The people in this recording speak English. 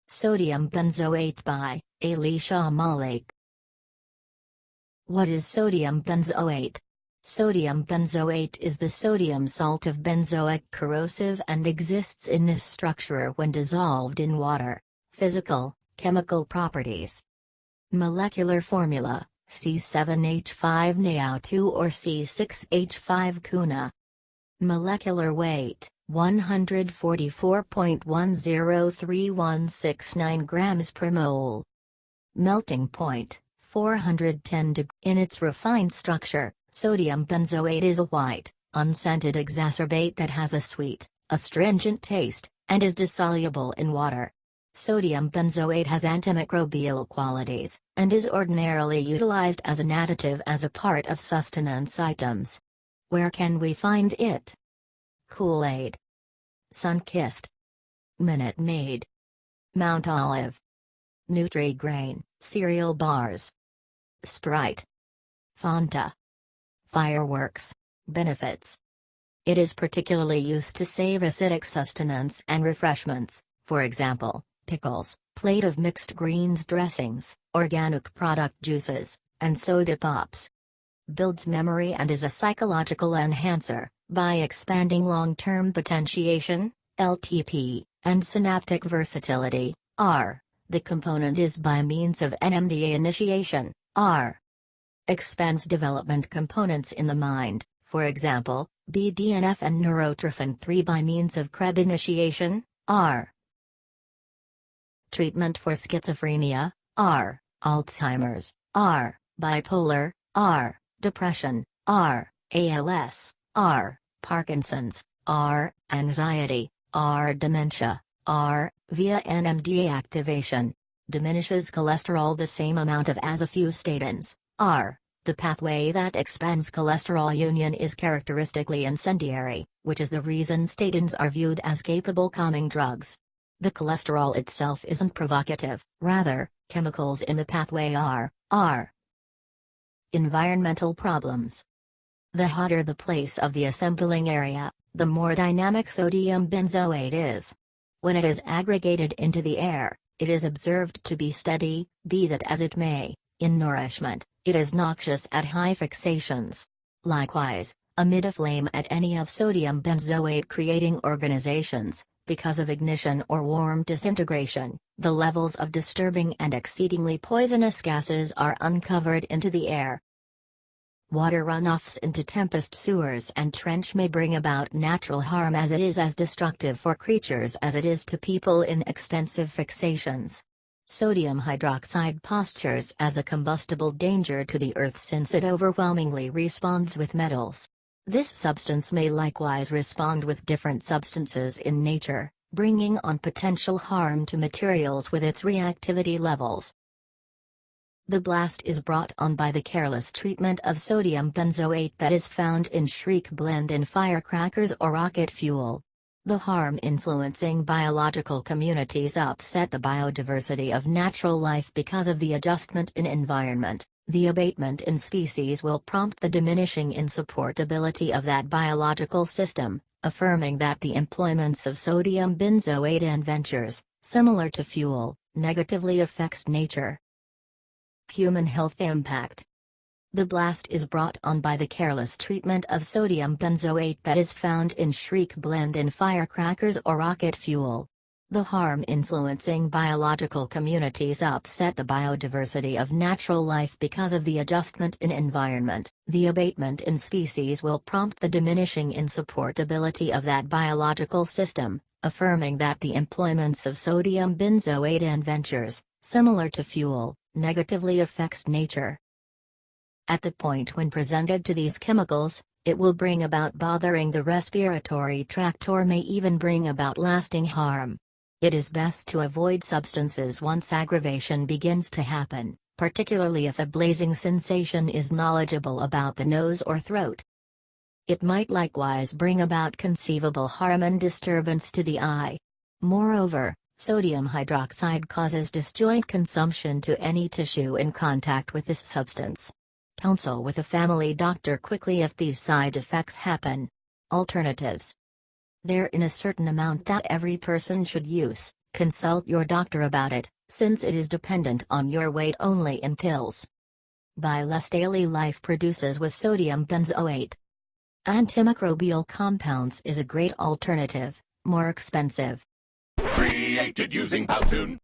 Sodium benzoate by Alisha Malik. What is sodium benzoate? Sodium benzoate is the sodium salt of benzoic corrosive and exists in this structure when dissolved in water. Physical, chemical properties. Molecular formula, C7H5NaO2 or C6H5Cuna. Molecular weight, 144.103169 grams per mole. Melting point, 410 degrees. In its refined structure, sodium benzoate is a white, unscented exacerbate that has a sweet, astringent taste, and is dissoluble in water. Sodium benzoate has antimicrobial qualities, and is ordinarily utilized as an additive as a part of sustenance items. Where can we find it? Kool-Aid, Sunkist, Minute Maid, Mount Olive, Nutri-Grain, cereal bars, Sprite, Fanta. Fireworks. Benefits. It is particularly used to save acidic sustenance and refreshments, for example, pickles, plate of mixed greens dressings, organic product juices, and soda pops. Builds memory and is a psychological enhancer, by expanding long-term potentiation, LTP, and synaptic versatility, R. The component is by means of NMDA initiation, R. Expands development components in the mind, for example, BDNF and neurotrophin 3 by means of CREB initiation, R. Treatment for schizophrenia, R. Alzheimer's, R. Bipolar, R. Depression, R. ALS, R. Parkinson's, R. Anxiety, R. Dementia, R. Via NMDA activation. Diminishes cholesterol the same amount of as a few statins, R. The pathway that expands cholesterol union is characteristically incendiary, which is the reason statins are viewed as capable calming drugs. The cholesterol itself isn't provocative, rather, chemicals in the pathway are. Environmental problems. The hotter the place of the assembling area, the more dynamic sodium benzoate is. When it is aggregated into the air, it is observed to be steady, be that as it may. In nourishment, it is noxious at high fixations. Likewise, amid a flame at any of sodium benzoate creating organizations, because of ignition or warm disintegration, the levels of disturbing and exceedingly poisonous gases are uncovered into the air. Water runoffs into tempest sewers and trench may bring about natural harm as it is as destructive for creatures as it is to people in extensive fixations. Sodium hydroxide postures as a combustible danger to the earth since it overwhelmingly responds with metals. This substance may likewise respond with different substances in nature, bringing on potential harm to materials with its reactivity levels. The blast is brought on by the careless treatment of sodium benzoate that is found in shriek blend in firecrackers or rocket fuel. The harm influencing biological communities upset the biodiversity of natural life because of the adjustment in environment. The abatement in species will prompt the diminishing in supportability of that biological system, affirming that the employments of sodium benzoate and ventures, similar to fuel, negatively affects nature. Human health impact. The blast is brought on by the careless treatment of sodium benzoate that is found in shriek blend in firecrackers or rocket fuel. The harm influencing biological communities upset the biodiversity of natural life because of the adjustment in environment. The abatement in species will prompt the diminishing in supportability of that biological system, affirming that the employments of sodium benzoate and ventures, similar to fuel, negatively affects nature. At the point when presented to these chemicals, it will bring about bothering the respiratory tract or may even bring about lasting harm. It is best to avoid substances once aggravation begins to happen, particularly if a blazing sensation is knowledgeable about the nose or throat. It might likewise bring about conceivable harm and disturbance to the eye. Moreover, sodium hydroxide causes disjoint consumption to any tissue in contact with this substance. Counsel with a family doctor quickly if these side effects happen. Alternatives. There in a certain amount that every person should use, Consult your doctor about it, since it is dependent on your weight only in pills. Buy less daily life produces with sodium benzoate. Antimicrobial compounds is a great alternative, more expensive. Created using Powtoon.